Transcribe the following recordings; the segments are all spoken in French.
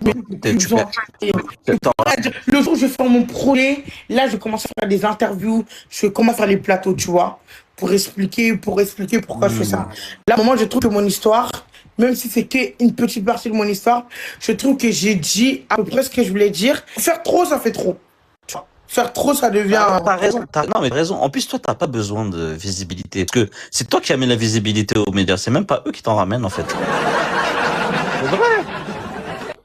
Mais plus Tu besoin. Le jour où je fais mon projet, là, je commence à faire des interviews, je commence à faire les plateaux, tu vois, pour expliquer pourquoi je fais ça. Là, au moment, je trouve que mon histoire, même si c'est qu'une petite partie de mon histoire, je trouve que j'ai dit à peu près ce que je voulais dire. Faire trop, ça fait trop. Tu vois. Faire trop, ça devient... T'as raison, non mais t'as raison. En plus, toi, t'as pas besoin de visibilité. Parce que c'est toi qui amènes la visibilité aux médias. C'est même pas eux qui t'en ramènent, en fait. C'est vrai.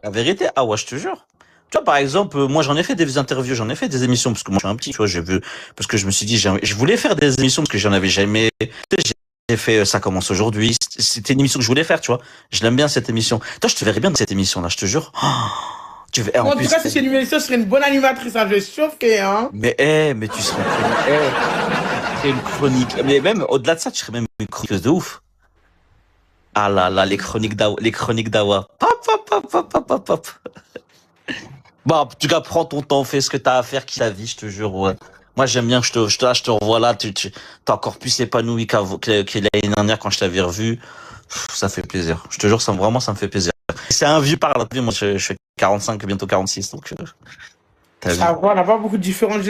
La vérité, ah ouais, je te jure. Tu vois, par exemple, moi, j'en ai fait des interviews, j'en ai fait des émissions, parce que moi, je suis un petit, tu vois, j'ai vu, parce que je me suis dit, je voulais faire des émissions, parce que j'en avais jamais, tu sais, j'ai fait Ça commence aujourd'hui. C'était une émission que je voulais faire, tu vois. Je l'aime bien, cette émission. Toi, je te verrais bien dans cette émission-là, je te jure. En En tout plus, cas, si c'est une émission, je serais une bonne animatrice, hein, je vais chauffer, hein. mais tu serais, tu serais une chronique. Mais même, au-delà de ça, tu serais même une chroniqueuse de ouf. Ah là là, les chroniques d'Awa. Pop, pop, pop, pop, pop, pop, pop. Bon, en tout cas, prends ton temps, fais ce que t'as à faire, qui la vie, je te jure. Ouais. Moi, j'aime bien que je te revois là, t'es encore plus épanoui que l'année dernière quand je t'avais revu. Ça fait plaisir. Je te jure, vraiment, ça me fait plaisir. C'est un vieux par là. Moi, je fais 45, bientôt 46, donc, t'as vu. Ça va, on n'a pas beaucoup de différence.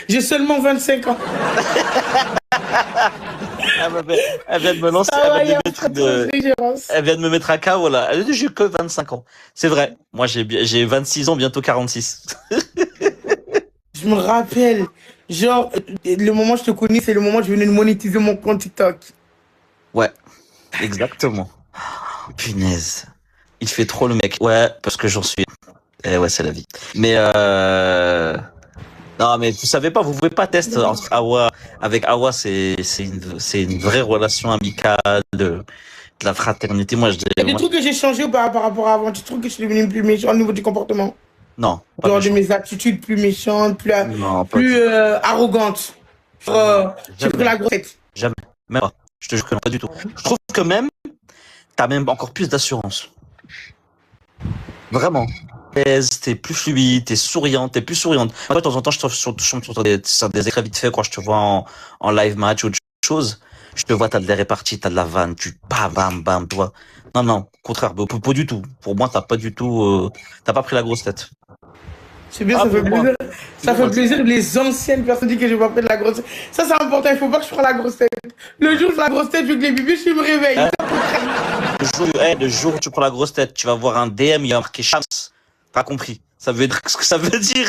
J'ai seulement 25 ans. Elle vient de me lancer, Ça va, il y a elle vient de me mettre à KO, là. Elle dit, j'ai que 25 ans. C'est vrai. Moi, j'ai 26 ans, bientôt 46. Je me rappelle, genre, le moment où je te connais, c'est le moment où je venais de monétiser mon compte TikTok. Ouais, exactement. Punaise. Il fait trop le mec. Ouais, parce que j'en suis. Eh ouais, c'est la vie. Mais non, mais vous savez pas, vous pouvez pas tester entre Awa. Avec Awa, c'est une vraie relation amicale, de la fraternité. Moi, Il y a des trucs que j'ai changé par rapport à avant. Tu trouves que je suis devenu plus méchant au niveau du comportement? non, pas Genre de méchant. mes attitudes plus méchantes, Non, pas plus du tout. arrogantes. J'ai pris Jamais. la grossette. Jamais. Même pas. Je te jure que non, pas du tout. Je trouve que même, t'as même encore plus d'assurance. Vraiment. T'es plus fluide, t'es souriante, t'es plus souriante. Moi, de temps en temps, je te sur des écrans vite fait, quand je te vois en live match ou autre chose. Je te vois, t'as de l'air réparti, t'as de la vanne, tu bam, bam, bam, tu vois. Non, non, au contraire, pas du tout. Pour moi, t'as pas du tout, t'as pas pris la grosse tête. C'est bien, Ah, ça fait pour moi. plaisir. Ça Pour fait moi, plaisir. Les anciennes personnes disent que je vais pas pris de la grosse tête. Ça, c'est important. Il faut pas que je prenne la grosse tête. Le jour où je prends la grosse tête, je veux que les bébés, je me réveille. le jour où tu prends la grosse tête, tu vas voir un DM, il y a marqué Shams. T'as compris. Ça veut dire ce que ça veut dire.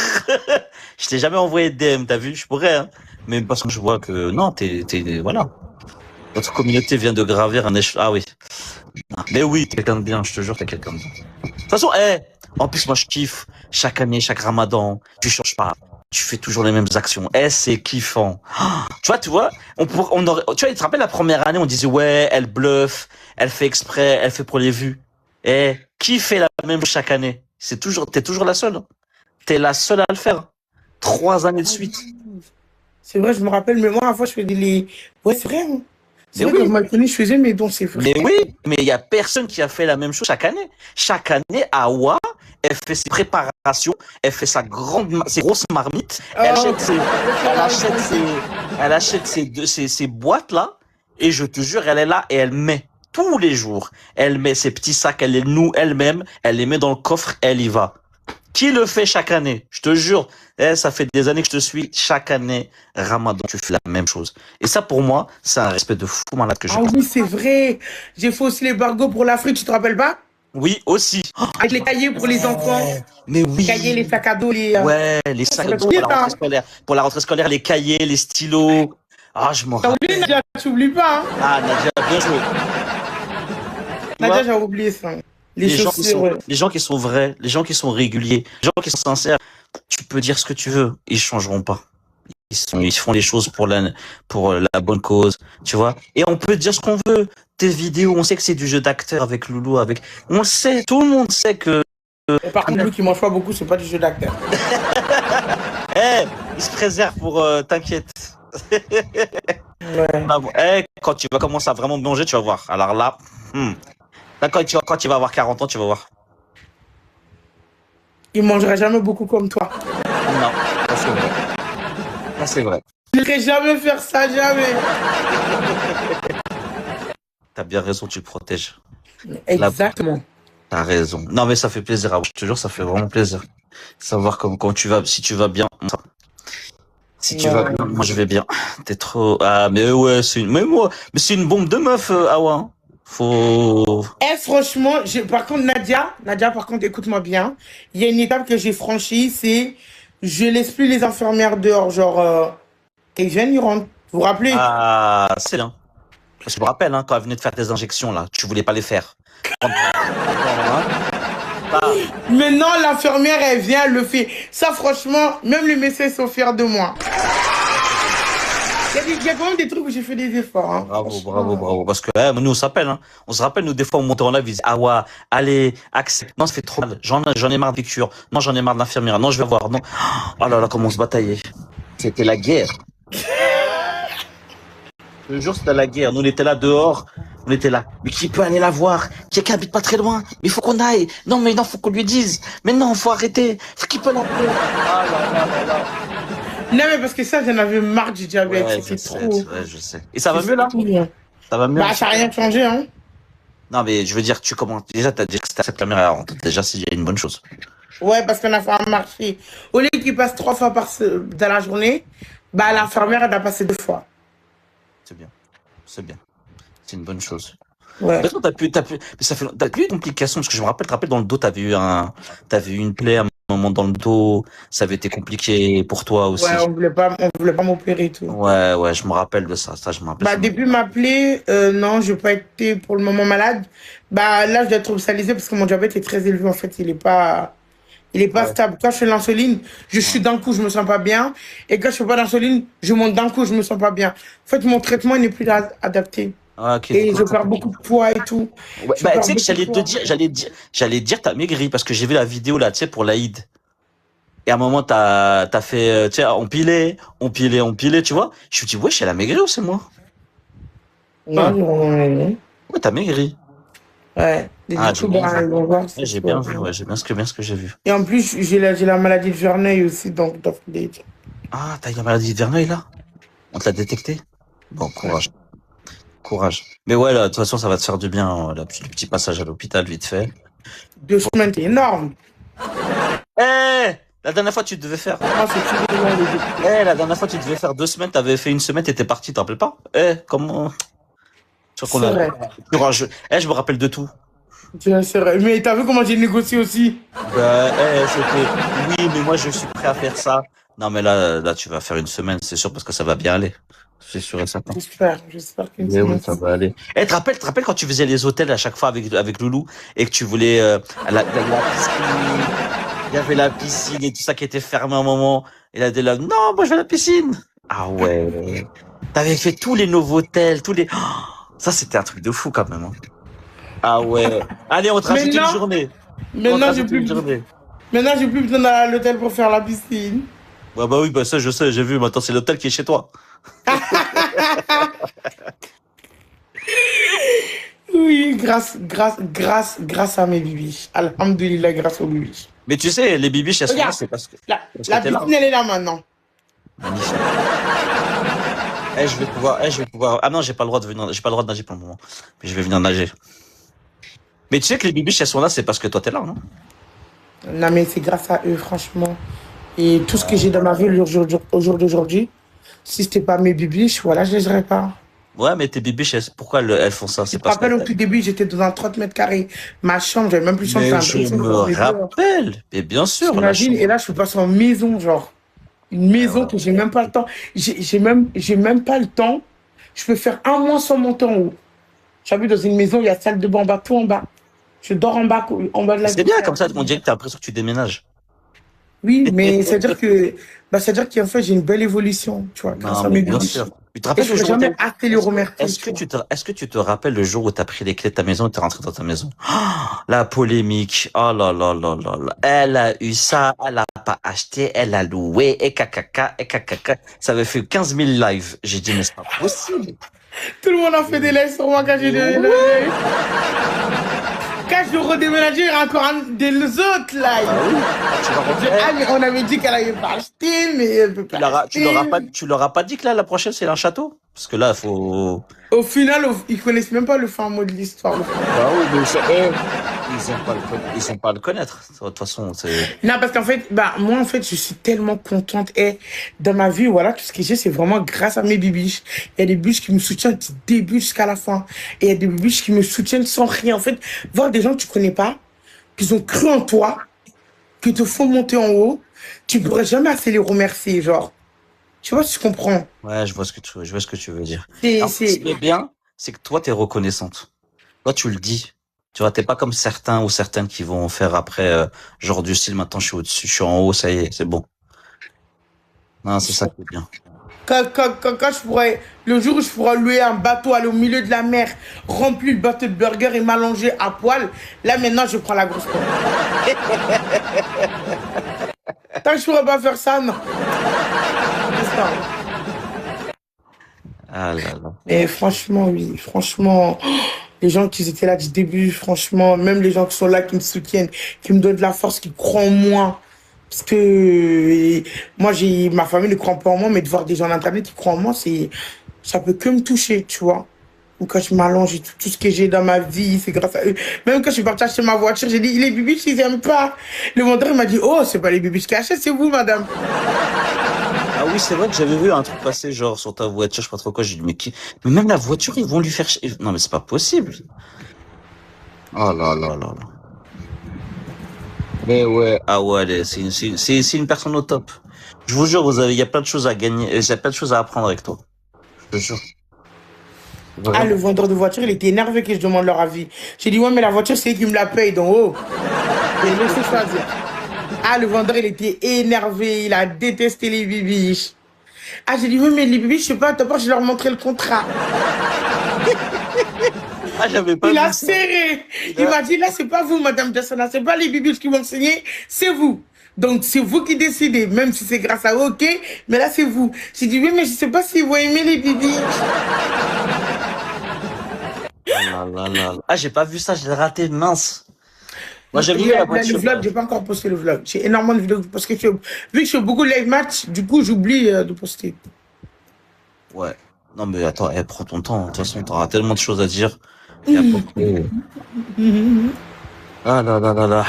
Je t'ai jamais envoyé de DM, t'as vu? Je pourrais, hein. Mais parce que je vois que, non, voilà. Notre communauté vient de gravir un échelon. Ah oui. Mais oui, t'es quelqu'un de bien, je te jure, t'es quelqu'un de bien. De toute façon, en plus, moi, je kiffe. Chaque année, chaque ramadan, tu changes pas. Tu fais toujours les mêmes actions. C'est kiffant. Tu vois, tu vois, tu te rappelles la première année, on disait, ouais, elle bluffe, elle fait exprès, elle fait pour les vues. Qui fait la même chose chaque année? T'es toujours la seule. T'es la seule à le faire. 3 années de suite. C'est vrai, je me rappelle, mais moi, à la fois, je faisais les. Ouais, c'est vrai. Hein. C'est Mais vrai que oui. vous m'avez connu, je faisais mes dons, c'est vrai. Mais oui, mais il y a personne qui a fait la même chose chaque année. Chaque année, Awa, elle fait ses préparations, elle fait ses grosses marmites, elle achète ses boîtes là, et je te jure, elle est là et elle met tous les jours. Elle met ses petits sacs, elle les noue elle-même, elle les met dans le coffre, elle y va. Qui le fait chaque année? Je te jure. Ça fait des années que je te suis. Chaque année, Ramadan, tu fais la même chose. Et ça, pour moi, c'est un respect de fou malade que je Ah porte. oui, c'est vrai. J'ai fait aussi les bargots pour l'Afrique, tu te rappelles pas? Oui, aussi. Avec les cahiers pour les enfants. Mais Les oui. cahiers, les sacs à dos, les. Ouais, les Ça sacs fait pour la rentrée hein. scolaire. Pour la rentrée scolaire, les cahiers, les stylos. Ah, je m'en T'as oublié, rappelle. Nadia, tu oublies pas, hein? Ah, Nadia, bien joué. Tu Nadia, vois, j'ai oublié ça. Les chaussures, ouais. les gens qui sont vrais, les gens qui sont réguliers, les gens qui sont sincères, tu peux dire ce que tu veux, ils changeront pas. Ils font les choses pour la bonne cause, tu vois. Et on peut dire ce qu'on veut. Tes vidéos, on sait que c'est du jeu d'acteur avec Loulou, on le sait, tout le monde sait que. Et par contre, lui qui mange pas beaucoup, c'est pas du jeu d'acteur. Il se préserve pour, t'inquiète. Ouais. Ah bon, quand tu vas commencer à vraiment manger, tu vas voir. Alors là, là quand tu vas avoir 40 ans, tu vas voir. Il mangerait jamais beaucoup comme toi. Non, ça c'est vrai. Ça c'est vrai. Je ne jamais faire ça, jamais. T'as bien raison, tu le protèges. Exactement. T'as raison. Non, mais ça fait plaisir. Je te jure, ça fait vraiment plaisir. Savoir quand tu vas, si tu vas bien. Si tu vas Ouais. bien, moi je vais bien. T'es trop. Ah, mais ouais, mais c'est une bombe de meuf, Awa. Hein. Faut. Eh, franchement, par contre, Nadia, par contre, écoute-moi bien. Il y a une étape que j'ai franchie, c'est je laisse plus les infirmières dehors. Genre, ils viennent, ils rentrent. Vous vous rappelez? Ah, c'est bien. Je me rappelle, hein, quand elle venait de faire tes injections, là, tu voulais pas les faire. Hein. Ah, Maintenant, l'infirmière, elle vient, elle le fait. Ça, franchement, même les médecins sont fiers de moi. Il y a quand même des trucs où j'ai fait des efforts. Hein, bravo, bravo, franchement. bravo. Parce que nous, on s'appelle, hein. On se rappelle, nous, des fois, on montait en live, ils disaient, ah ouais, allez, accepte. Non, ça fait trop mal. J'en ai marre des cures. Non, j'en ai marre de l'infirmière. Non, je vais voir. Non. Oh là là, comment on se bataillait. C'était la guerre. Le jour, c'était la guerre. Nous, on était là dehors. On était là. Mais qui peut aller la voir? Qui habite pas très loin? Mais il faut qu'on aille. Non, mais non, faut qu'on lui dise. Mais non, faut arrêter. Qui peut l'appeler? Ah là là là là. Non, mais parce que ça, j'en avais marre du diabète. Ouais, C'était je sais, trop. ouais, je sais. Et ça va mieux, là? Bien. Ça va mieux? Bah, ça n'a rien changé, hein. Non, mais je veux dire, tu commences. Déjà, t'as dit que c'était cette caméra. Alors, déjà, c'est une bonne chose. Ouais, parce qu'on a fait un marché. Au lieu qu'il passe 3 fois dans la journée, bah, l'infirmière, elle a passé 2 fois. C'est bien. C'est bien. C'est une bonne chose. Ouais. Mais t'as plus eu de complications, parce que je me rappelle, dans le dos, t'avais eu une plaie à un moment dans le dos, ça avait été compliqué pour toi aussi. Ouais, on voulait pas m'opérer et tout. Ouais, je me rappelle de ça, je me rappelle. Bah, depuis m'appeler, non, je n'ai pas été pour le moment malade. Bah, là, je dois être hospitalisée parce que mon diabète est très élevé. En fait, il est pas Ouais. stable. Quand je fais l'insuline, je suis d'un coup, je me sens pas bien. Et quand je fais pas d'insuline, je monte d'un coup, je me sens pas bien. En fait, mon traitement n'est plus adapté. Ah, ok, Et je d'accord. perds beaucoup de poids et tout. Ouais, Je bah, perds tu sais que beaucoup de poids. j'allais te dire, t'as maigri, parce que j'ai vu la vidéo, là, tu sais, pour l'Aïd. Et à un moment, t'as fait, tu sais, on pilait, tu vois. Je me suis dit, wesh, elle a maigri ou c'est moi? Non, Ouais, t'as maigri. ouais. Et Ah, du j'ai coup, bien bah, vu. on va voir Ouais, ce j'ai bien soir. vu, ouais, j'ai bien ce que j'ai vu. Et en plus, j'ai la maladie de Verneuil aussi, donc, Ah, t'as eu la maladie de Verneuil, là? On te l'a détecté? Bon, ouais. courage. Mais ouais, là, de toute façon, ça va te faire du bien, le petit passage à l'hôpital, vite fait. 2 semaines, c'est énorme. Eh, la dernière fois, tu devais faire. Moi, c'est tout le monde, La dernière fois, tu devais faire 2 semaines, t'avais fait une semaine, t'étais parti, t'en rappelles pas? Comment? Je crois qu'on c'est a. vrai. Courageux. Je me rappelle de tout. C'est vrai. Mais t'as vu comment j'ai négocié aussi? Bah, c'était. Oui, mais moi, je suis prêt à faire ça. Non, mais là, tu vas faire une semaine, c'est sûr, parce que ça va bien aller. C'est sûr et certain. J'espère qu'une Mais oui, semaine. ça va aller. Te rappelles quand tu faisais les hôtels à chaque fois avec Loulou et que tu voulais il y avait la piscine et tout ça qui était fermé à un moment. Et là, là, non, moi je veux la piscine. Ah ouais. T'avais fait tous les nouveaux hôtels, oh, ça c'était un truc de fou quand même. Hein. Ah ouais. Allez, on te rajoute une journée. On te Maintenant, rajoute une journée. maintenant, j'ai plus besoin d'aller à l'hôtel pour faire la piscine. Bah oui, bah ça je sais, j'ai vu. Maintenant c'est l'hôtel qui est chez toi. Oui, grâce à mes bibis. Alhamdoulilah, grâce aux bibis. Mais tu sais, les bibiches, elles sont là, Regarde, c'est parce que la t'es là. piscine, elle est là maintenant. Magnifique. Je vais pouvoir. Ah non, j'ai pas le droit de venir, j'ai pas le droit de nager pour le moment. Mais je vais venir nager. Mais tu sais que les bibiches, elles sont là, c'est parce que toi t'es là, non? Non, mais c'est grâce à eux, franchement. Et tout ce que j'ai dans ma vie au jour d'aujourd'hui, si c'était pas mes bibis, voilà, je les aurais pas. Ouais, mais tes bibiches, pourquoi elles font ça? Tu C'est te parce que. rappelles, au tout début, j'étais dans un 30 mètres carrés. Ma chambre, j'avais même plus de chambre, Mais c'est un je dressing me pour mes dehors. rappelle. Mais bien sûr, la T'imagines? Et chambre. là, je suis passé en maison, genre. Une maison que j'ai même pas le temps. J'ai même pas le temps. Je peux faire un mois sans monter en haut. J'habite dans une maison, il y a salle de bain en bas, tout en bas. Je dors en bas de la C'est bien comme ça, on dirait que t'as l'impression que tu déménages. Oui, mais c'est-à-dire qu'en fait, j'ai une belle évolution, tu vois, grâce Non, à mais mes bien bébés. sûr. Tu te Et rappelles je le peux jour où jamais assez les remercier, est-ce que tu te rappelles le jour où t'as pris les clés de ta maison et t'es rentré dans ta maison? La polémique. Oh là là là là là. Elle a eu ça, elle a pas acheté, elle a loué, et cacaca, et cacaca. Ça avait fait 15 000 lives. J'ai dit, mais c'est pas possible. Tout le monde a fait des lives sur moi quand j'ai déménagé. Quand je redéménager, il y aura encore des autres lives. Tu vas rentrer. Ah, mais on avait dit qu'elle avait pas acheté, mais elle peut pas acheter. Tu leur as pas dit que là, la prochaine, c'est un château? Parce que là, faut. Au final, ils connaissent même pas le fin mot de l'histoire. Bah oui, mais c'est. Ils ont pas à le connaître. De toute façon, c'est. Non, parce qu'en fait, bah, moi, en fait, je suis tellement contente. Et dans ma vie, voilà, tout ce que j'ai, c'est vraiment grâce à mes bibiches. Il y a des bibiches qui me soutiennent du début jusqu'à la fin. Et il y a des bibiches qui me soutiennent sans rien. En fait, voir des gens que tu connais pas, qui ont cru en toi, qui te font monter en haut, tu ne pourrais jamais assez les remercier, genre. Tu vois si tu comprends? Ouais, je vois ce que tu veux dire. C'est, En fait, ce c'est, qui est bien, c'est que toi, t'es reconnaissante. Toi, tu le dis. Tu vois, t'es pas comme certains ou certaines qui vont faire après, genre du style, maintenant je suis au-dessus, je suis en haut, ça y est, c'est bon. Non, c'est ça qui est bien. quand je pourrais, le jour où je pourrais louer un bateau, aller au milieu de la mer, rempli de bateau de burgers et m'allonger à poil, là maintenant je prends la grosse pomme. Tant que je pourrais pas faire ça, non. C'est ça. Ah là là. Et franchement, oui, franchement, les gens qui étaient là du début, franchement, même les gens qui sont là, qui me soutiennent, qui me donnent de la force, qui croient en moi. Parce que moi, ma famille ne croit pas en moi, mais de voir des gens sur Internet qui croient en moi, ça peut que me toucher, tu vois. Ou quand je m'allonge et tout ce que j'ai dans ma vie, c'est grâce à eux. Même quand je suis partie acheter ma voiture, j'ai dit, les bibiches, ils aiment pas. Le vendeur, il m'a dit, oh, c'est pas les bibiches qui achètent, c'est vous, madame. Ah oui, c'est vrai que j'avais vu un truc passer, genre, sur ta voiture, je sais pas trop quoi, j'ai dit, mais qui, mais même la voiture, ils vont lui faire, non, mais c'est pas possible. Oh là là là là. Mais ouais. Ah ouais, c'est une personne au top. Je vous jure, il y a plein de choses à gagner, il y a plein de choses à apprendre avec toi. Je te jure. Ah, le Vraiment. vendeur de voiture, il était énervé que je demande leur avis. J'ai dit, ouais, mais la voiture, c'est eux qui me la payent, donc, oh. Et laissez choisir. Ah, le vendeur, il était énervé, il a détesté les bibiches. Ah, j'ai dit, oui, mais les bibiches, je sais pas, d'abord, je leur montrais le contrat. Ah, j'avais pas Il a vu ça. serré. Il m'a dit, là, c'est pas vous, madame Jassana, c'est pas les bibiches qui vont signer, c'est vous. Donc, c'est vous qui décidez, même si c'est grâce à eux, ok, mais là, c'est vous. J'ai dit, oui, mais je sais pas si vous aimez les bibiches. Ah là là là. Ah, j'ai pas vu ça, j'ai raté, mince. Moi, j'ai vu la Le voiture. vlog, j'ai pas encore posté le vlog. J'ai énormément de vidéos parce que vu que je fais beaucoup de live match, du coup, j'oublie de poster. Ouais. Non, mais attends, prends ton temps. De toute façon, t'auras tellement de choses à dire. Et après, ah là là là là.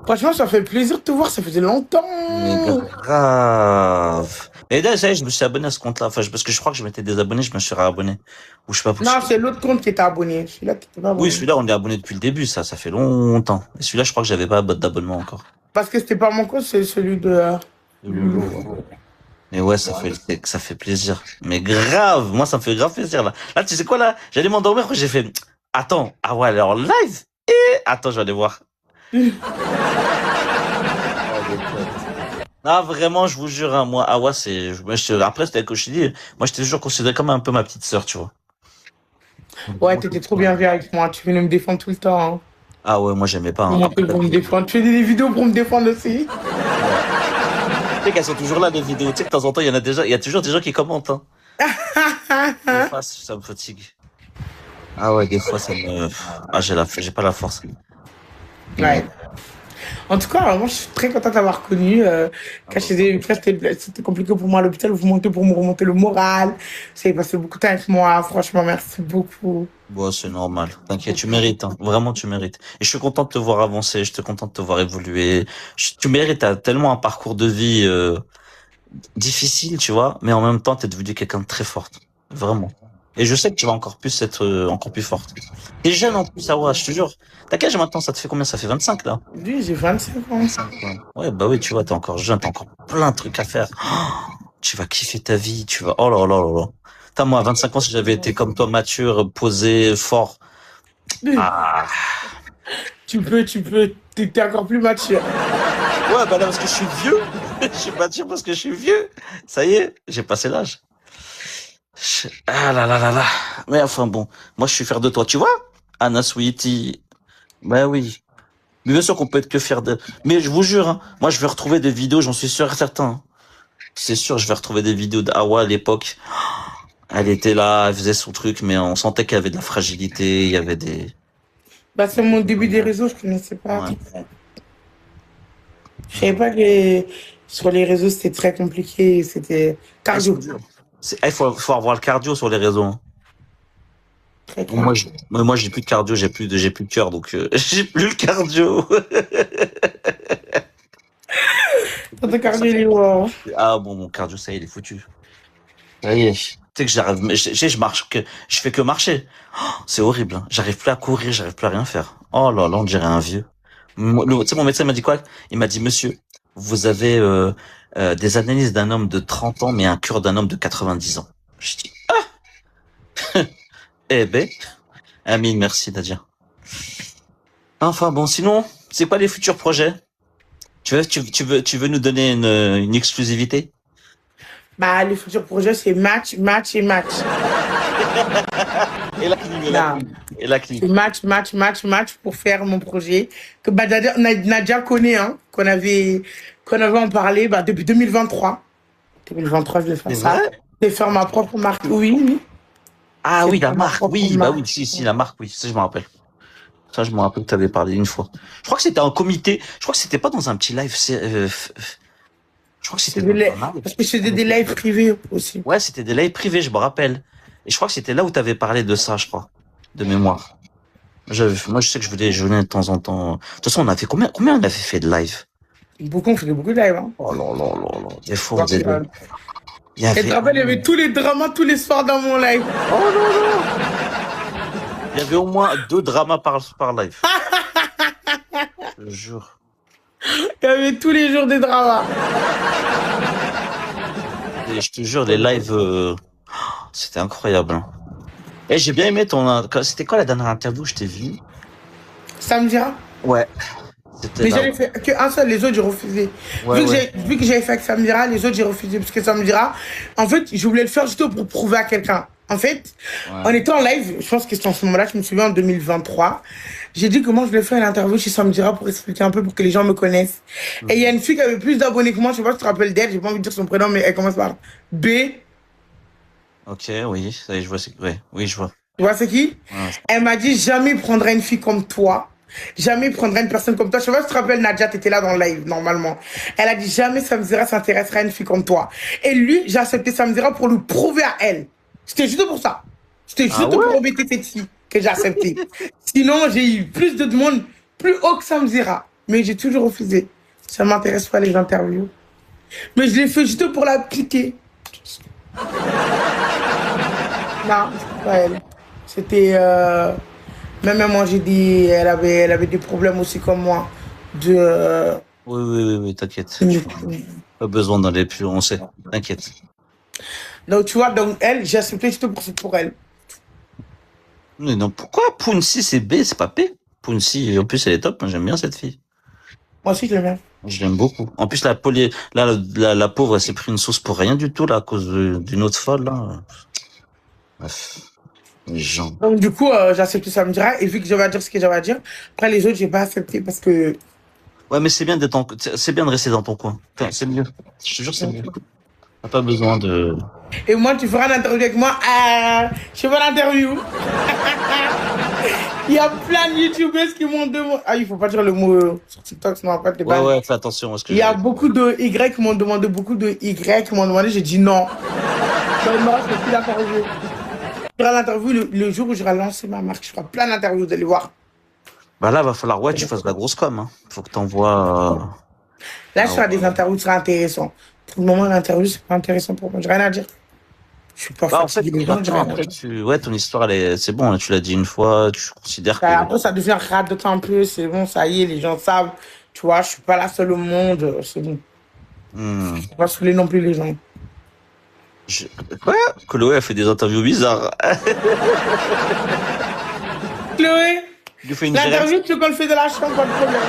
Franchement, ça fait plaisir de te voir, ça faisait longtemps. Mais grave. Et là, ça y est, je me suis abonné à ce compte-là. Enfin, parce que je crois que je m'étais désabonné, je me suis réabonné. Ou je sais pas. Non, c'est l'autre compte qui était abonné. Celui-là qui était pas Oui, abonné. celui-là, on est abonné depuis le début, ça fait longtemps. Et celui-là, je crois que j'avais pas d'abonnement encore. Parce que c'était pas mon compte, c'est celui de De Loulou. Loulou, ouais. Mais ouais, ça fait plaisir. Mais grave, moi, ça me fait grave plaisir, là. Là, tu sais quoi, là? J'allais m'endormir, j'ai fait, attends, ah ouais, alors live? Attends, je vais aller voir. Ah, vraiment, je vous jure, hein, moi, Awa, après, c'était que je te dis, moi, je t'ai toujours considéré comme un peu ma petite sœur, tu vois. Ouais, t'étais trop bien vu avec moi. Tu venais me défendre tout le temps. Hein. Ah ouais, moi, j'aimais pas, Tu hein. m'appelles pour me défendre. Tu fais des vidéos pour me défendre aussi. Tu sais qu'elles sont toujours là, les vidéos. Tu sais que de temps en temps, il y a toujours des gens qui commentent, hein. Des fois, ça me fatigue. Ah ouais, des fois, ah, j'ai pas la force. Ouais. En tout cas, moi, je suis très contente d'avoir connu. Ah Quand bah, c'était compliqué pour moi à l'hôpital, vous montez pour me remonter le moral. Vous avez passé beaucoup de temps avec moi. Franchement, merci beaucoup. bon, c'est normal. T'inquiète, tu mérites, hein. Vraiment, tu mérites. Et je suis content de te voir avancer, je suis content de te voir évoluer. Tu mérites, t'as tellement un parcours de vie, difficile, tu vois, mais en même temps, t'es devenu quelqu'un de très forte. Vraiment. Et je sais que tu vas encore plus être, encore plus forte. T'es jeune en plus, Awa, je te jure. T'as quel âge maintenant? Ça te fait combien? Ça fait 25, là? Oui, j'ai 25 ans. 25, ouais. Ouais, bah oui, tu vois, t'es encore jeune, t'as encore plein de trucs à faire. Tu vas kiffer ta vie, tu vas, oh là là là là. Putain, moi, à 25 ans, si j'avais été comme toi, mature, posé, fort. Ah. Tu peux. T'es encore plus mature. Ouais, bah là, parce que je suis vieux. Je suis mature parce que je suis vieux. Ça y est, j'ai passé l'âge. Ah là là là là. Mais enfin bon, moi je suis fier de toi, tu vois? Anna Sweetie. Ben oui. Mais bien sûr qu'on peut être que fier de... Mais je vous jure, hein, moi je vais retrouver des vidéos, j'en suis sûr et certain. C'est sûr, je vais retrouver des vidéos d'Awa à l'époque. Elle était là, elle faisait son truc, mais on sentait qu'il y avait de la fragilité, il y avait des... Bah, c'est mon début des réseaux, je connaissais pas. Ouais. Je savais pas que sur les réseaux, c'était très compliqué. C'était Ah, c'est cardio. dur. Il faut avoir le cardio sur les réseaux, hein. Très clair. Moi, j'ai plus de cardio, j'ai plus de cœur, donc j'ai plus le cardio. Ton cardio, il est où, hein? Ah bon, mon cardio, ça y est, il est foutu. Ça y est. Tu sais que j'arrive, je marche que, je fais que marcher. Oh, c'est horrible. Hein. J'arrive plus à courir, j'arrive plus à rien faire. Oh là là, on dirait un vieux. Tu sais, mon médecin m'a dit quoi? Il m'a dit, monsieur, vous avez des analyses d'un homme de 30 ans, mais un cœur d'un homme de 90 ans. Je dis, eh ben, Amine, merci Nadia. Enfin bon, sinon, c'est quoi les futurs projets? Tu veux nous donner une exclusivité? Bah, le futur projet, c'est match, match et match. Et la clim, Là, et la clim. c'est match, match, match, match pour faire mon projet. Que bah, Nadia connaît, hein, qu'on avait en parlé bah, depuis 2023. 2023, je vais faire C'est ça. vrai? Je vais faire ma propre marque. Oui, oui. Ah Je vais oui, la faire ma marque, propre oui, bah oui, marque. si, la marque, oui, ça je me rappelle. Ça je me rappelle que tu avais parlé une fois. Je crois que c'était un comité, je crois que c'était pas dans un petit live, je crois que c'était C'est dans des un live. Parce que c'est des lives privés aussi. Ouais, c'était des lives privés, je me rappelle. Et je crois que c'était là où tu avais parlé de ça, je crois, de mémoire. Moi, je sais que je venais de temps en temps. De toute façon, on a fait combien on avait fait de live? Beaucoup, on faisait beaucoup de lives. Hein. Oh là là là là. Des fois, on Donc, faisait il y et tu avait, te rappelles, il y avait tous les dramas tous les soirs dans mon live. oh là là. Il y avait au moins 2 dramas par live. Je te jure. Il y avait tous les jours des dramas. Et je te jure, les lives, c'était incroyable. Hein. Et j'ai bien aimé c'était quoi la dernière interview que je t'ai vu? Ça me dira. Ouais. C'était Mais là. j'avais fait qu'un seul, les autres, j'ai refusé. Ouais, ouais. Vu que j'avais fait avec Samira, les autres, j'ai refusé. Parce que Samira, en fait, je voulais le faire juste pour prouver à quelqu'un. En fait, en Ouais. étant en live, je pense que c'est en ce moment-là, je me souviens en 2023, j'ai dit que moi, je voulais faire une interview chez Samira pour expliquer un peu, pour que les gens me connaissent. Et il y a une fille qui avait plus d'abonnés que moi, je sais pas si tu te rappelles d'elle, j'ai pas envie de dire son prénom, mais elle commence par B. Ok, oui, ça y est, je vois, ouais, oui, je vois. Tu vois c'est qui? Ouais. Elle m'a dit, jamais prendrai une fille comme toi. Jamais prendrai une personne comme toi. Je sais pas si tu te rappelles, Nadia, t'étais là dans le live, normalement. Elle a dit, jamais Samzira s'intéressera à une fille comme toi. Et lui, j'ai accepté Samzira pour lui prouver à elle. C'était juste pour ça. C'était Ah juste ouais? pour embêter cette fille que j'ai accepté. Sinon, j'ai eu plus de monde, plus haut que Samzira. Mais j'ai toujours refusé. Ça m'intéresse pas les interviews. Mais je l'ai fait juste pour la piquer. Non, c'est pas elle. C'était... Même moi, j'ai dit, elle avait des problèmes aussi comme moi. De... Oui, oui, oui, oui, t'inquiète. Pas besoin d'aller plus, on sait. T'inquiète. Donc, tu vois, donc elle, j'ai accepté juste pour elle. Mais non, pourquoi Pounsi c'est B, c'est pas P? Pounsi, en plus, elle est top, hein, j'aime bien cette fille. Moi aussi, je l'aime bien. Je l'aime beaucoup. En plus, la pauvre, elle s'est pris une sauce pour rien du tout, là, à cause d'une autre folle, là. Bref. Les gens. Donc, du coup, j'ai accepté Samira. Et vu que j'avais à dire ce que j'avais à dire, après les autres, j'ai pas accepté parce que... Ouais, mais c'est bien c'est bien de rester dans ton coin. Enfin, c'est mieux. Je te jure, c'est mieux. T'as pas besoin de... Et moi, tu feras l'interview avec moi. Je fais pas l'interview. Il y a plein de youtubeuses qui m'ont demandé... Ah, il faut pas dire le mot sur TikTok, sinon après, t'es Ouais, pas... ouais, fais attention à ce que Il y a beaucoup de Y qui m'ont demandé, j'ai dit non. Donc, non, je suis plus l'interview. Je ferai l'interview le jour où j'aurai lancé ma marque. Je ferai plein d'interviews, vous allez voir. Bah là, va falloir, ouais, tu fasses la grosse com, hein. Faut que t'envoies, Là, je ferai des interviews, ce sera intéressant. Pour le moment, l'interview, c'est pas intéressant pour moi. J'ai rien à dire. Je suis pas bah, en fait, fatigué des gens, j'ai rien à après, dire. ouais, ton histoire, c'est bon, là, tu l'as dit une fois, tu considères que, Après, ça devient radote un peu. C'est bon, ça y est, les gens savent. Tu vois, je suis pas la seule au monde. C'est bon. hmm, Je vais pas saouler non plus les gens. Quoi? Chloé a fait des interviews bizarres. Chloé, Il lui fait une l'interview, tu veux qu'on le fait de la chambre, pas de problème.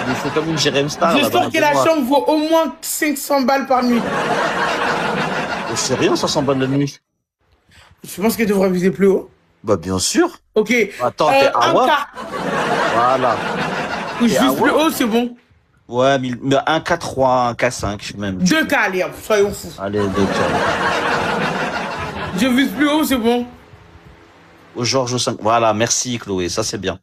il lui fait comme une Jérém Star, là, J'espère que la chambre vaut au moins 500 balles par nuit. C'est rien, 500 balles la nuit. Je pense qu'elle devrait viser plus haut. Bah, bien sûr. Ok. Attends, t'es à un what? K. Voilà. Je T'es à vise plus what? haut, c'est bon. Ouais, mais un K3, un K5, même. 2 K, allez, hop, soyons fous. Allez, 2K. Je vise plus haut, c'est bon. Au Georges 5. Voilà, merci, Chloé, ça c'est bien.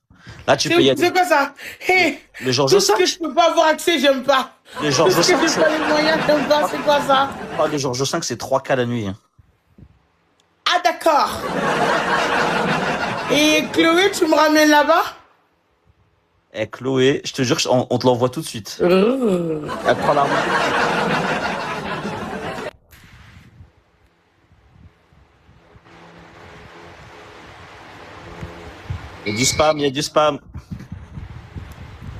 Là, tu peux y aller. C'est quoi ça? Hey, Le Georges tout ce 5? que je peux pas avoir accès, j'aime pas. Le Tout Georges ce que 5, j'ai pas les moyens, j'aime pas. C'est quoi ça? le Georges 5, c'est 3K la nuit. Hein. Ah, d'accord. Et Chloé, tu me ramènes là-bas? Eh, Chloé, je te jure, on te l'envoie tout de suite. Elle prend la route. Il y a du spam, il y a du spam.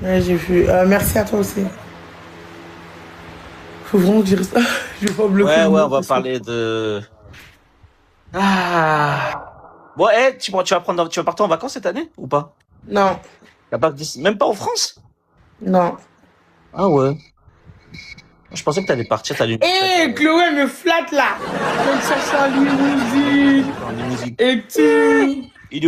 Ouais, j'ai vu. Merci à toi aussi. Faut vraiment dire ça. Je vais pas bloquer Ouais, le ouais, mot on va parce que... parler de... Ah. Bon, eh, tu vas partir en vacances cette année ou pas? Non, Même pas en France? non. Ah ouais. Je pensais que t'allais partir, Hé, Chloé me flatte là. Je me cherche en limousine en limousine. et tout. Il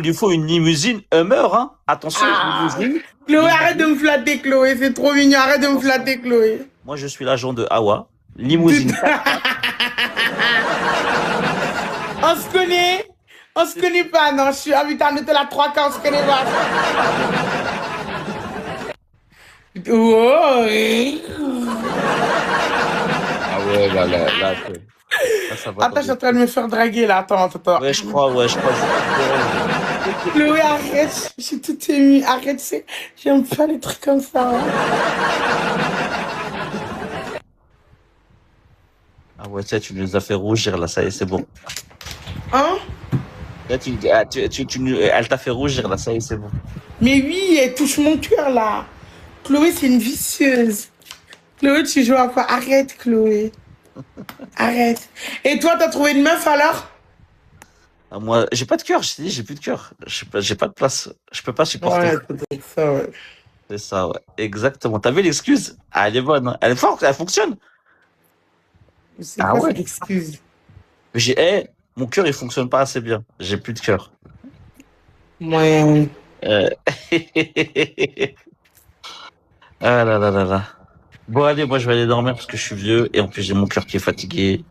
lui faut une limousine Hummer, hein. Attention, Ah. limousine. Chloé, arrête de Limousine. me flatter, Chloé. C'est trop mignon. Arrête de me Attention. flatter, Chloé. Moi, je suis l'agent de Hawa. De- Limousine 4x4. On se connaît? On se connaît pas, non. Je suis habitant de la 3K, on se connaît pas. Oh, oui. Ah ouais, là, ça va Attends, je suis tomber. en train de me faire draguer là. Attends, attends. Ouais, je crois. Chloé, arrête. Je suis toute émue. Arrête, j'aime pas les trucs comme ça. Hein. Ah ouais, tu sais, tu nous as fait rougir, là, ça y est, c'est bon. Hein? Là, elle t'a fait rougir, là, ça y est, c'est bon. Mais oui, elle touche mon cœur là. Chloé, c'est une vicieuse. Chloé, tu joues à quoi? Arrête, Chloé. Arrête. Et toi, t'as trouvé une meuf alors? Ah, moi, j'ai pas de cœur, je t'ai dit, j'ai plus de cœur. J'ai pas de place. Je peux pas supporter. Ouais, peut-être ça, ouais. C'est ça, ouais. Exactement. T'as vu l'excuse? Ah, elle est bonne, hein. Elle est forte, elle fonctionne. C'est Ah quoi ouais. cette excuse? Mais mon cœur, il fonctionne pas assez bien. J'ai plus de cœur. Ouais. Euh... ah là là là là. Bon, allez, moi, je vais aller dormir parce que je suis vieux et en plus, j'ai mon cœur qui est fatigué.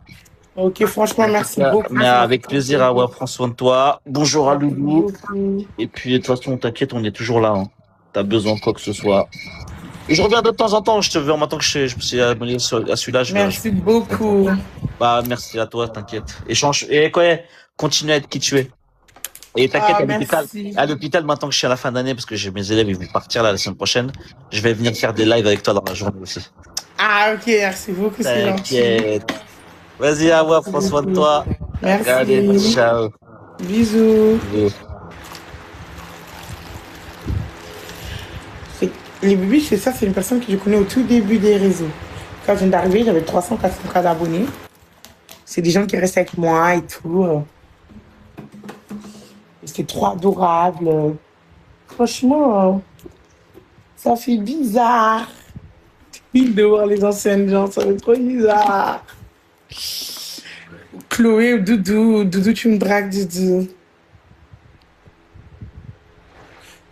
Ok, franchement, merci beaucoup. Mais avec plaisir, Awa, prends soin de toi. Bonjour à Merci Loulou. beaucoup. Et puis, de toute façon, t'inquiète, on est toujours là, hein. T'as besoin de quoi que ce soit. Et je reviens de temps en temps, je te veux en même temps que je me suis abonné à celui-là. Merci beaucoup. Bah, merci à toi, t'inquiète. Et quoi, continue à être qui tu es. Et t'inquiète, Ah, merci. à l'hôpital, maintenant que je suis à la fin d'année, parce que j'ai mes élèves, ils vont partir là la semaine prochaine, je vais venir faire des lives avec toi dans la journée aussi. Ah, ok, merci beaucoup, c'est gentil. T'inquiète. Vas-y, Awa, prends soin de toi. Merci. Allez, ciao. Bisous. Bisous. Les bébés, c'est ça, c'est une personne que je connais au tout début des réseaux. Quand je viens d'arriver, j'avais 300-400 d'abonnés. C'est des gens qui restent avec moi et tout. C'était trop adorable. Franchement, ça fait bizarre de voir les anciennes gens, ça fait trop bizarre. Chloé ou Doudou, Doudou, tu me dragues, Doudou.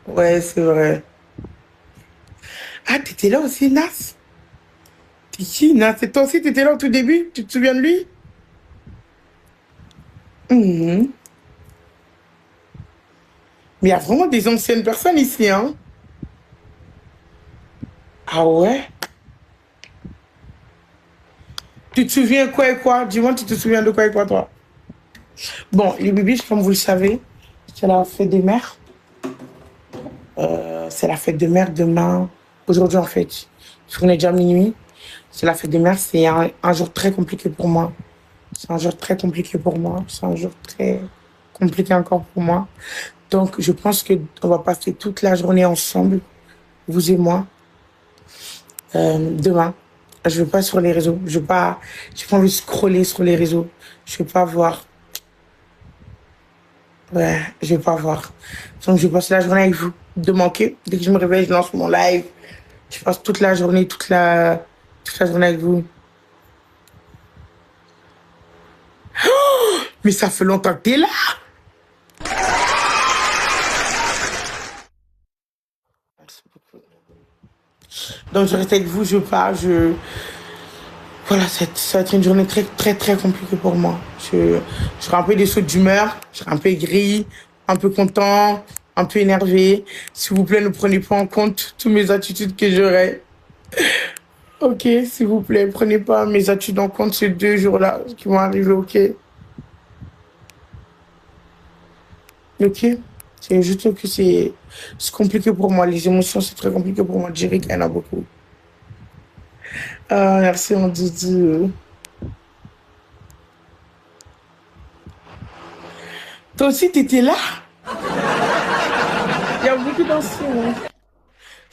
Ouais, c'est vrai. Ah, t'étais là aussi, Nas? T'es qui, Nas? C'est toi aussi, t'étais là au tout début? Tu te souviens de lui? Mhm. Mais il y a vraiment des anciennes personnes ici, hein? Ah ouais? Tu te souviens quoi et quoi? Dis-moi, tu te souviens de quoi et quoi, toi? Bon, les bébés, comme vous le savez, c'est la fête des mères. C'est la fête des mères demain. Aujourd'hui, en fait. Parce qu'on est déjà minuit. C'est la fête des mères. C'est un jour très compliqué pour moi. C'est un jour très compliqué pour moi. C'est un jour très compliqué encore pour moi. Donc, je pense qu'on va passer toute la journée ensemble, vous et moi, demain. Je veux pas sur les réseaux. J'ai pas envie de scroller sur les réseaux. Je veux pas voir. Ouais, je vais pas voir. Donc, je passe la journée avec vous. De manquer. Dès que je me réveille, je lance mon live. Je passe toute la journée, toute la journée avec vous. Oh, mais ça fait longtemps que t'es là. Merci beaucoup. Donc, je reste avec vous, je pars, Voilà, ça va être une journée très, très, très compliquée pour moi. Je serai un peu des sautes d'humeur, je serai un peu aigri, un peu content, un peu énervé. S'il vous plaît, ne prenez pas en compte toutes mes attitudes que j'aurai. Ok, s'il vous plaît, prenez pas mes attitudes en compte ces 2 jours-là qui vont arriver, ok? Ok. C'est juste que c'est compliqué pour moi. Les émotions, c'est très compliqué pour moi de gérer qu'il y en a beaucoup. Ah, merci, mon Didi. Toi aussi, t'étais là? Il y a beaucoup d'anciens. Hein.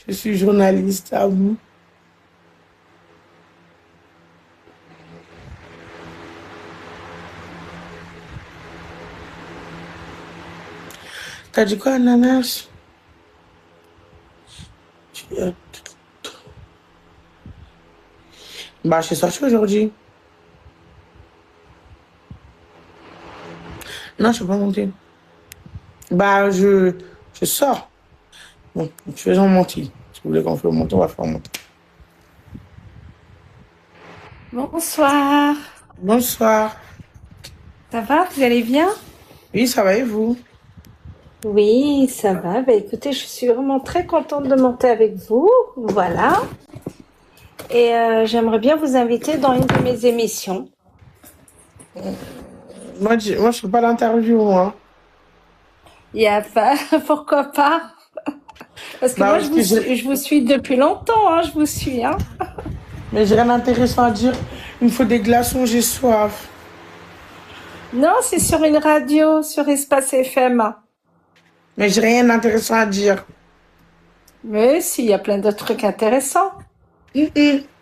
Je suis journaliste, à vous. T'as dit quoi, Ananas? Tu- Bah, je suis sortie aujourd'hui. Non, je suis pas montée. Bah, je sors. Bon, faisons mentir. Si vous voulez qu'on fasse monter, on va faire monter. Bonsoir. Bonsoir. Ça va, vous allez bien? Oui, ça va et vous? Oui, ça va. Bah, écoutez, je suis vraiment très contente de monter avec vous. Voilà. Et j'aimerais bien vous inviter dans une de mes émissions. Moi, je fais pas l'interview, moi. Il y a pas... Pourquoi pas? Parce que Bah, moi, parce que je vous suis depuis longtemps, hein, je vous suis, hein. mais j'ai rien d'intéressant à dire. Il me faut des glaçons, j'ai soif. Non, c'est sur une radio, sur Espace FM. Mais j'ai rien d'intéressant à dire. Mais si, il y a plein d'autres trucs intéressants. J'ai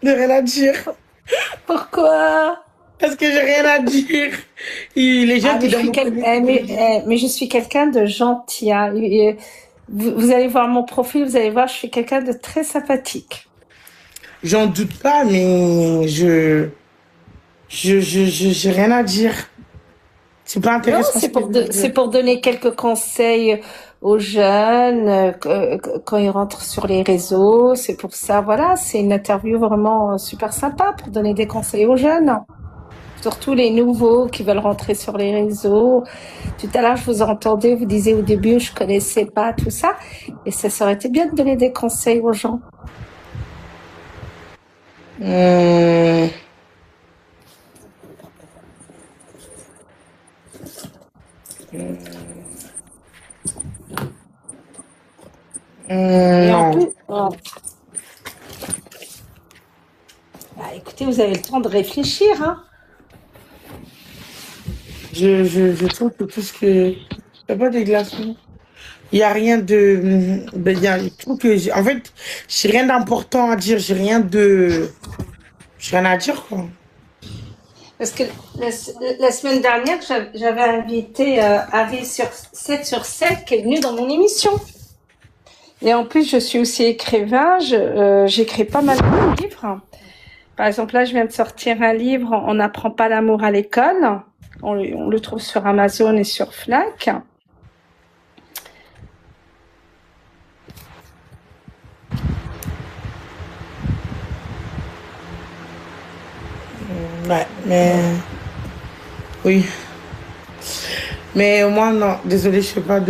rien à dire. Pourquoi? Parce que j'ai rien à dire. Les gens Ah, qui mais doivent me connaître. mais je suis quelqu'un de gentil, hein. Vous allez voir mon profil, vous allez voir, je suis quelqu'un de très sympathique. J'en doute pas, mais j'ai rien à dire. C'est pas Non, intéressant ce que je veux c'est dire. pour donner quelques conseils aux jeunes quand ils rentrent sur les réseaux. C'est pour ça, voilà, c'est une interview vraiment super sympa pour donner des conseils aux jeunes. Surtout les nouveaux qui veulent rentrer sur les réseaux. Tout à l'heure, je vous entendais, vous disiez au début, je connaissais pas tout ça. Et ça aurait été bien de donner des conseils aux gens. Hum, Et en non. plus, oh, bah, écoutez, vous avez le temps de réfléchir, hein. Je trouve que tout ce que... Il n'y a pas des glaçons. Il n'y a rien de... je trouve que en fait, j'ai rien d'important à dire. J'ai rien à dire, quoi. Parce que la semaine dernière, j'avais invité Harry sur 7 sur 7 qui est venu dans mon émission. Et en plus, je suis aussi écrivain, j'écris pas mal de livres. Par exemple, là, je viens de sortir un livre, On n'apprend pas l'amour à l'école. On le trouve sur Amazon et sur Fnac. Ouais, mais... Oui. Mais moi, non. Désolée, pas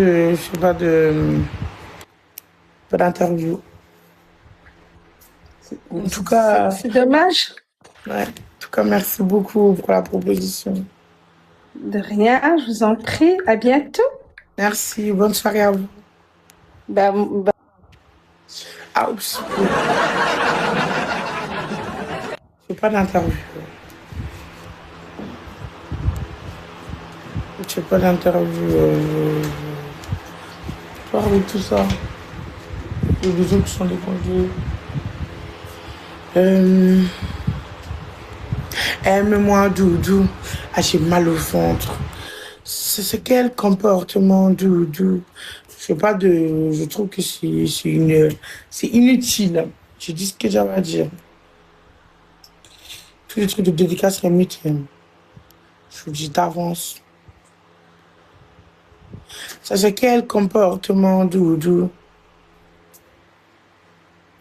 d'interview. En tout cas, C'est dommage. ouais. En tout cas, merci beaucoup pour la proposition. De rien, je vous en prie. À bientôt. Merci. Bonne soirée à vous. Bah, Ah, oups. Je fais pas d'interview. Je fais pas d'interview. Je parle de tout ça. Les autres sont des congés. Aime-moi, Doudou. Ah, j'ai mal au ventre. C'est quel comportement, Doudou? Je sais pas de. Je trouve que c'est inutile. Je dis ce que j'avais à dire. Tous les trucs de dédicace sont inutiles. Je vous dis d'avance. Ça, c'est quel comportement, Doudou?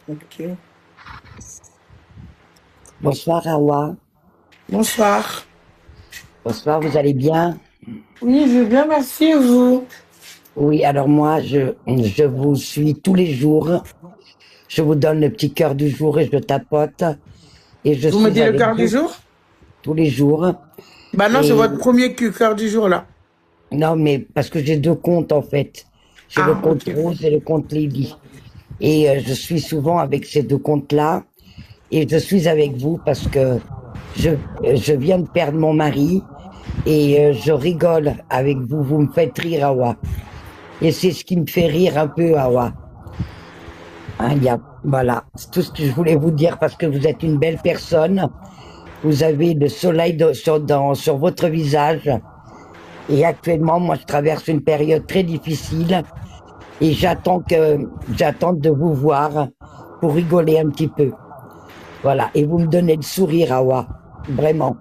Ok. Bonsoir Awa. Bonsoir. Bonsoir, vous allez bien? Oui, je vais bien, merci, et vous. Oui, alors moi, je vous suis tous les jours. Je vous donne le petit cœur du jour et je tapote. Et je Vous me suis dites le avec cœur du vous jour? tous les jours. Bah non, c'est Et votre premier cœur du jour, là. Non, mais parce que j'ai deux comptes en fait. J'ai le Ah, compte ok. Rose et le compte Lady. Et je suis souvent avec ces deux comptes-là. Et je suis avec vous parce que je, je viens de perdre mon mari et je rigole avec vous. Vous me faites rire, Awa. Et c'est ce qui me fait rire un peu, Awa. Hein, voilà, c'est tout ce que je voulais vous dire parce que vous êtes une belle personne. Vous avez le soleil sur votre visage. Et actuellement, moi, je traverse une période très difficile et j'attends de vous voir pour rigoler un petit peu. Voilà. Et vous me donnez le sourire, Awa. Vraiment,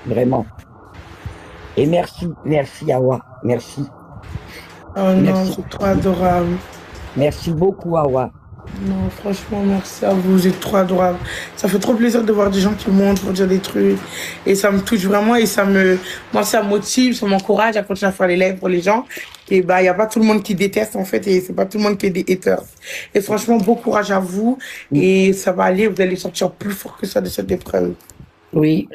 vraiment. Et merci, Awa. Merci, Oh non, merci, vous êtes trop adorable. merci beaucoup, Awa. Non, franchement, merci à vous, vous êtes trop adorable. Ça fait trop plaisir de voir des gens qui montent pour dire des trucs. Et ça me touche vraiment et moi, ça me motive, ça m'encourage à continuer à faire les lives pour les gens. Et bah, il n'y a pas tout le monde qui déteste, en fait, et c'est pas tout le monde qui est des haters. Et franchement, bon courage à vous. Et ça va aller, vous allez sortir plus fort que ça de cette épreuve. Oui,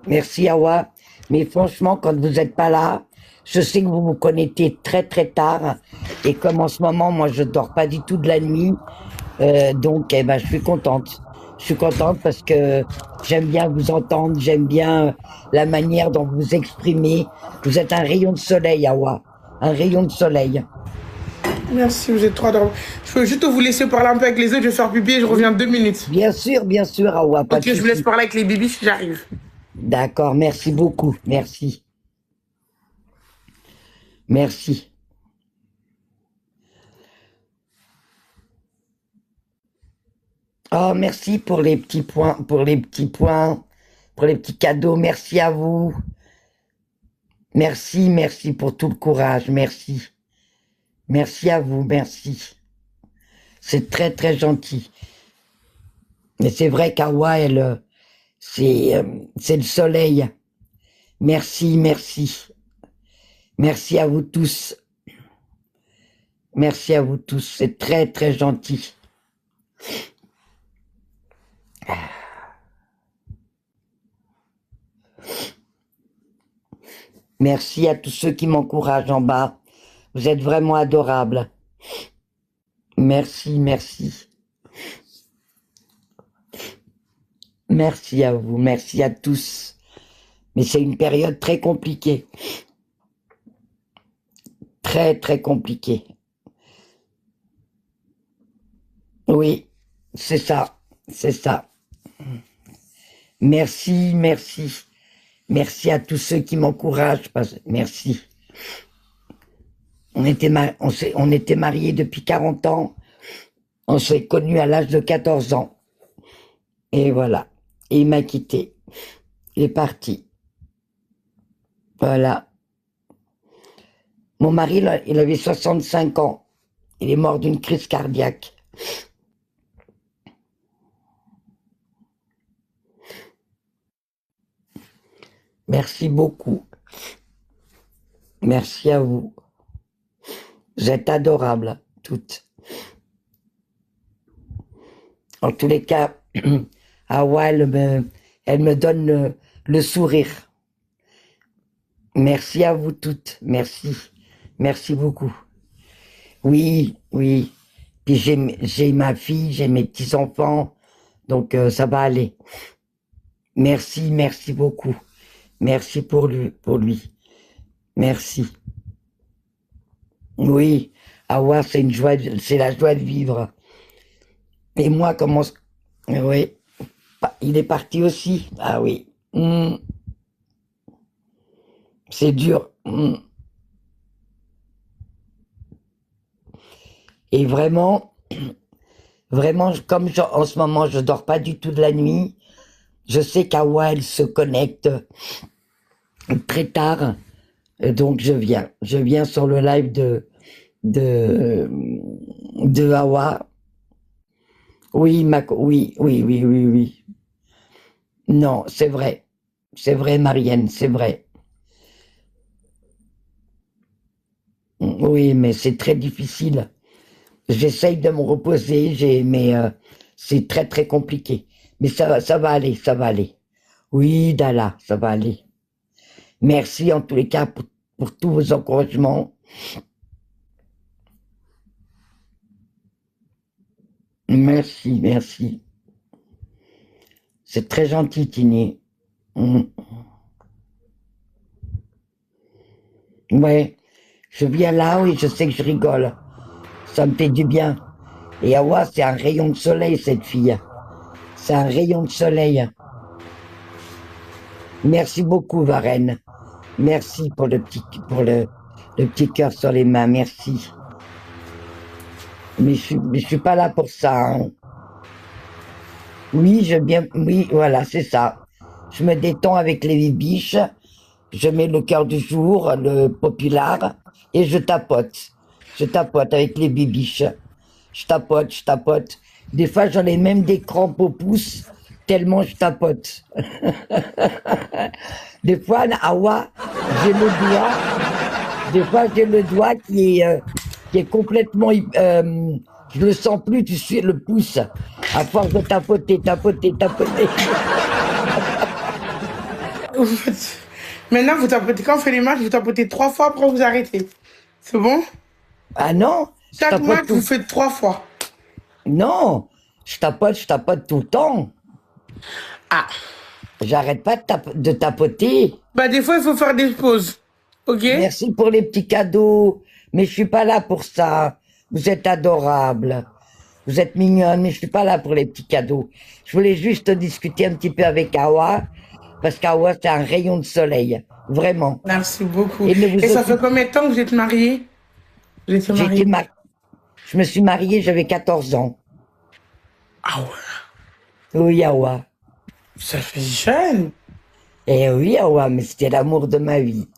merci, Awa. Mais franchement, quand vous n'êtes pas là, je sais que vous vous connectez très très tard. Et comme en ce moment, moi, je dors pas du tout de la nuit, donc, eh ben, je suis contente. Je suis contente parce que j'aime bien vous entendre, j'aime bien la manière dont vous vous exprimez. Vous êtes un rayon de soleil, Awa. Un rayon de soleil. Merci, vous êtes trop adorable. Je peux juste vous laisser parler un peu avec les autres, je vais faire pipi et je reviens 2 minutes. Bien sûr, Awa, pas Ok, de je vous laisse souci. parler avec les bébés si j'arrive. D'accord, merci beaucoup. Merci. Merci. Oh, merci pour les petits points, pour les petits cadeaux. Merci à vous. Merci pour tout le courage. Merci. Merci à vous, merci. C'est très, très gentil. Mais c'est vrai qu'Awa, c'est le soleil. Merci. Merci à vous tous. Merci à vous tous. C'est très, très gentil. Merci à tous ceux qui m'encouragent en bas. Vous êtes vraiment adorables. Merci. Merci à vous, merci à tous. Mais c'est une période très compliquée. Très, très compliquée. Oui, c'est ça. Merci. Merci à tous ceux qui m'encouragent. Merci. On était mariés depuis 40 ans. On s'est connus à l'âge de 14 ans. Et voilà. Et il m'a quitté. Il est parti. Voilà. Mon mari, là, il avait 65 ans. Il est mort d'une crise cardiaque. Merci beaucoup. Merci à vous. Vous êtes adorables, toutes. En tous les cas, Awa, elle me donne le sourire. Merci à vous toutes. Merci beaucoup. Oui. Puis j'ai ma fille, j'ai mes petits-enfants, donc ça va aller. Merci beaucoup. Merci pour lui. Merci. Oui, Awa, c'est la joie de vivre. Et moi, oui, il est parti aussi. Ah oui. C'est dur. Et vraiment, comme en ce moment, je dors pas du tout de la nuit, je sais qu'Awa, elle se connecte très tard. Donc, je viens sur le live de Awa. Oui. Non, c'est vrai. C'est vrai, Marianne, c'est vrai. Oui, mais c'est très difficile. J'essaye de me reposer, mais c'est très, très compliqué. Mais ça va aller. Oui, Dala, ça va aller. Merci en tous les cas pour tous vos encouragements. Merci, merci. C'est très gentil, Tini. Ouais, je viens là, oui, je sais que je rigole. Ça me fait du bien. Et Awa, c'est un rayon de soleil, cette fille. C'est un rayon de soleil. Merci beaucoup, Varenne. Merci pour le petit cœur sur les mains, merci. Mais je suis pas là pour ça. Hein. Oui, oui, voilà, c'est ça. Je me détends avec les bibiches, je mets le cœur du jour, le populaire, et je tapote. Je tapote avec les bibiches. Je tapote, je tapote. Des fois, j'en ai même des crampes au pouce, tellement je tapote. Des fois, Awa, j'ai le doigt. Des fois, j'ai le doigt qui est complètement... je le sens plus, tu sais, le pouce. À force de tapoter, tapoter, tapoter. Maintenant, vous tapotez, quand on fait les matchs, vous tapotez 3 fois, après vous arrêtez. C'est bon? Ah non? Chaque match, vous faites 3 fois. Non, je tapote tout le temps. Ah. J'arrête pas de tapoter. Bah, des fois, il faut faire des pauses. Ok? Merci pour les petits cadeaux. Mais je suis pas là pour ça. Vous êtes adorables. Vous êtes mignonne, mais je suis pas là pour les petits cadeaux. Je voulais juste discuter un petit peu avec Awa. Parce qu'Awa, c'est un rayon de soleil. Vraiment. Merci beaucoup. Et ça fait combien de temps que vous êtes mariés? Vous étiez mariés? Je me suis mariée, j'avais 14 ans. Ah ouais? Oui, Awa. Ça fait jeune. Eh oui, Awa, mais c'était l'amour de ma vie.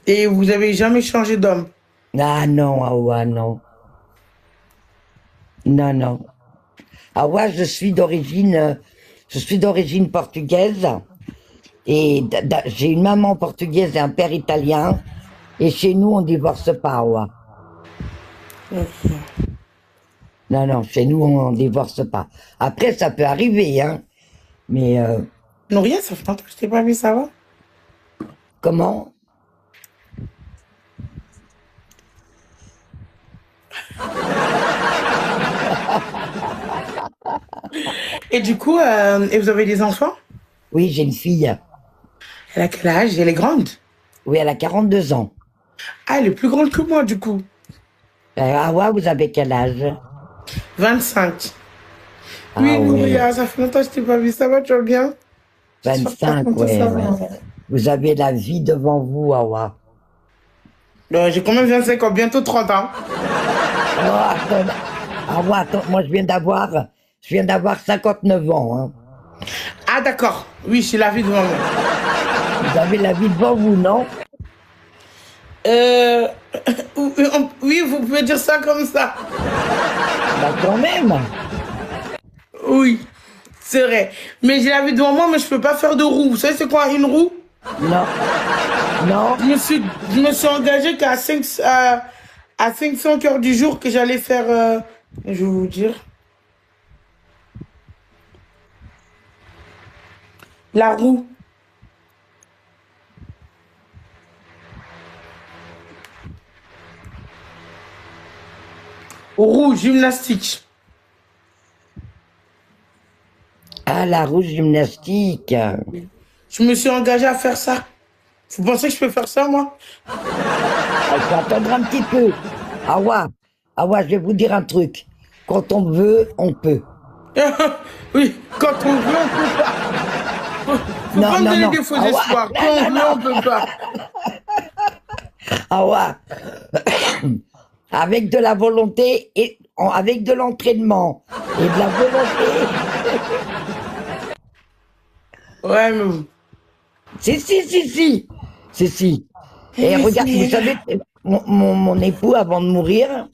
Et vous avez jamais changé d'homme? Ah non, Awa, non. Non, non. Awa, je suis d'origine portugaise. Et j'ai une maman portugaise et un père italien. Et chez nous, on divorce pas, Awa. Non, non, chez nous, on divorce pas. Après, ça peut arriver, hein. Mais... Non, rien, ça fait longtemps que je t'ai pas vu, ça va? Comment? Et du coup, et vous avez des enfants? Oui, j'ai une fille. Elle a quel âge? Elle est grande? Oui, elle a 42 ans. Ah, elle est plus grande que moi, du coup. Ah ouais, vous avez quel âge? 25. Ah, oui, ouais. Ça fait longtemps que je t'ai pas vu, ça va, tu vas bien? 25, ouais. Vous avez la vie devant vous, Awa. J'ai quand même 25 ans, bientôt 30 ans. Oh, attends. Awa, attends, moi je viens d'avoir 59 ans. Hein. Ah d'accord, oui, j'ai la vie devant moi. Vous avez la vie devant vous, non? Oui, vous pouvez dire ça comme ça. Bah quand même. Oui, c'est vrai. Mais j'ai la vie devant moi, mais je peux pas faire de roue. Vous savez c'est quoi une roue? Non. Non. Je me suis engagé qu'à 500 heures du jour que j'allais faire... je vais vous dire. La roue. Roue gymnastique. Ah, la roue gymnastique. Je me suis engagé à faire ça. Vous pensez que je peux faire ça, moi? Il faut attendre un petit peu. Awa, je vais vous dire un truc. Quand on veut, on peut. Oui, quand on veut, on peut pas. Faut pas me donner des faux espoirs. Quand on veut, on peut pas. Awa, avec de la volonté et avec de l'entraînement et de la volonté. Ouais, mais vous. Si. Et regarde, vous savez, mon époux, avant de mourir,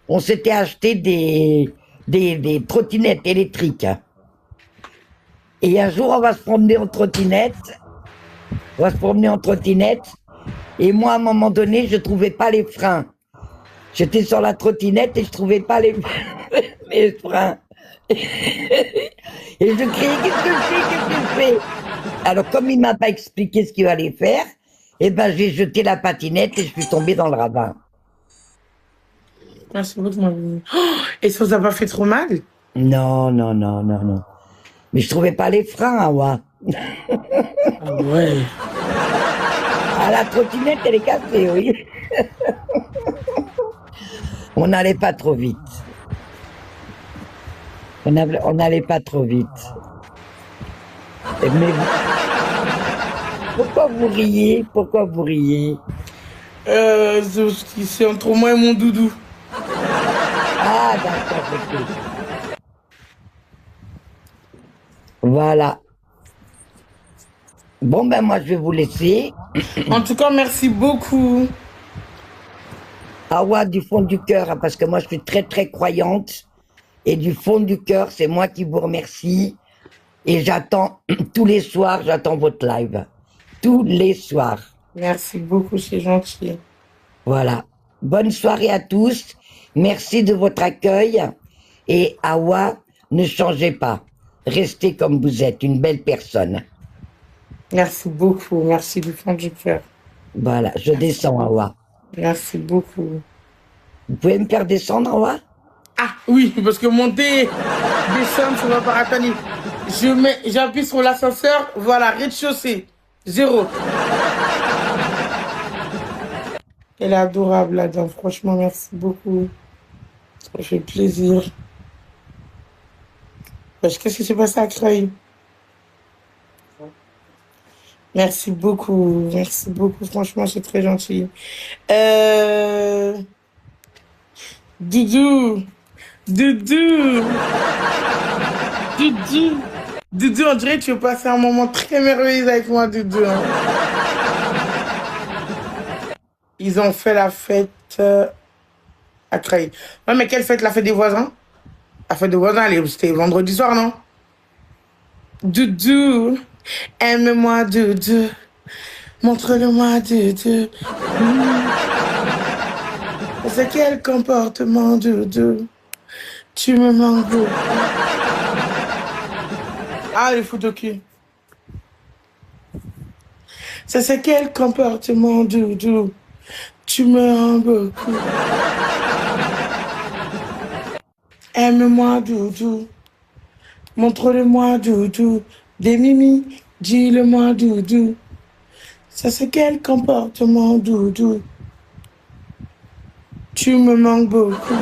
on s'était acheté des trottinettes électriques. Et un jour, on va se promener en trottinette. Et moi, à un moment donné, je trouvais pas les freins. J'étais sur la trottinette et je trouvais pas les freins. Et je criais, qu'est-ce que je fais? Alors, comme il m'a pas expliqué ce qu'il allait faire, Eh ben, j'ai jeté la patinette et je suis tombée dans le ravin. Merci beaucoup, ma vie. Oh, et ça vous a pas fait trop mal? Non, non, non, non, non. Mais je trouvais pas les freins, Awa. Ah ouais. Ah, la trottinette, elle est cassée, oui. On n'allait pas trop vite. On n'allait pas trop vite. Mais pourquoi vous riez? Pourquoi vous riez? C'est entre moi et mon doudou. Ah, d'accord, ok. Voilà. Bon, ben moi, je vais vous laisser. En tout cas, merci beaucoup. Awa, du fond du cœur, hein, parce que moi, je suis très, très croyante. Et du fond du cœur, c'est moi qui vous remercie. Et j'attends, tous les soirs, j'attends votre live. Tous les soirs. Merci beaucoup, c'est gentil. Voilà. Bonne soirée à tous. Merci de votre accueil. Et Awa, ne changez pas. Restez comme vous êtes, une belle personne. Merci beaucoup, merci du fond du cœur. Voilà, je descends, Awa. Merci beaucoup. Vous pouvez me faire descendre, Awa? Ah oui, parce que monter, descendre, ça va pas attendre. J'appuie sur l'ascenseur, voilà, rez-de-chaussée, 0. Elle est adorable, la dame, franchement, merci beaucoup. Ça fait plaisir. Qu'est-ce qui s'est passé à Creil? Merci beaucoup, franchement, c'est très gentil. Doudou, Doudou, Doudou, Doudou, on dirait que tu veux passer un moment très merveilleux avec moi, Doudou. Hein. Ils ont fait la fête à Creil. Ouais, mais quelle fête? La fête des voisins? La fête des voisins, c'était vendredi soir, non? Doudou, aime-moi, Doudou. Montre-le-moi, Doudou. C'est quel comportement, Doudou? Tu me manques beaucoup. Ah, les photos cul. C'est quel comportement, Doudou? Tu me manques beaucoup. Aime-moi, Doudou. Montre-le-moi, Doudou. Des mimi, dis-le-moi, Doudou. Ça, c'est quel comportement, Doudou? Tu me manques beaucoup.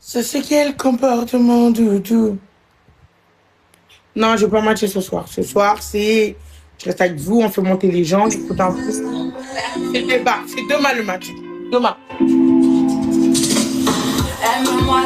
Ça, c'est quel comportement, Doudou? Non, je vais pas matcher ce soir. Ce soir, c'est... Je reste avec vous, on fait monter les gens, j'écoute un peu. C'est débat, c'est demain le match. Demain. Aime-moi,